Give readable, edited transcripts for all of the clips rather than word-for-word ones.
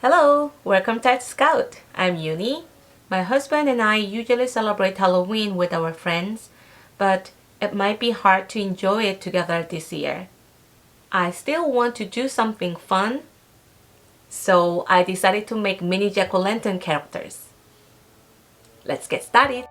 Hello, welcome to Scout. I'm Uni. My husband and I usually celebrate Halloween with our friends, but it might be hard to enjoy it together this year. I still want to do something fun, so I decided to make mini jack-o'-lantern characters. Let's get started!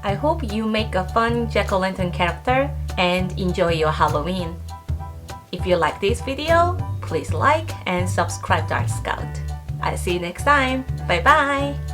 I hope you make a fun jack-o'-lantern character and enjoy your Halloween. If you like this video, please like and subscribe to Art Scout. I'll see you next time. Bye bye!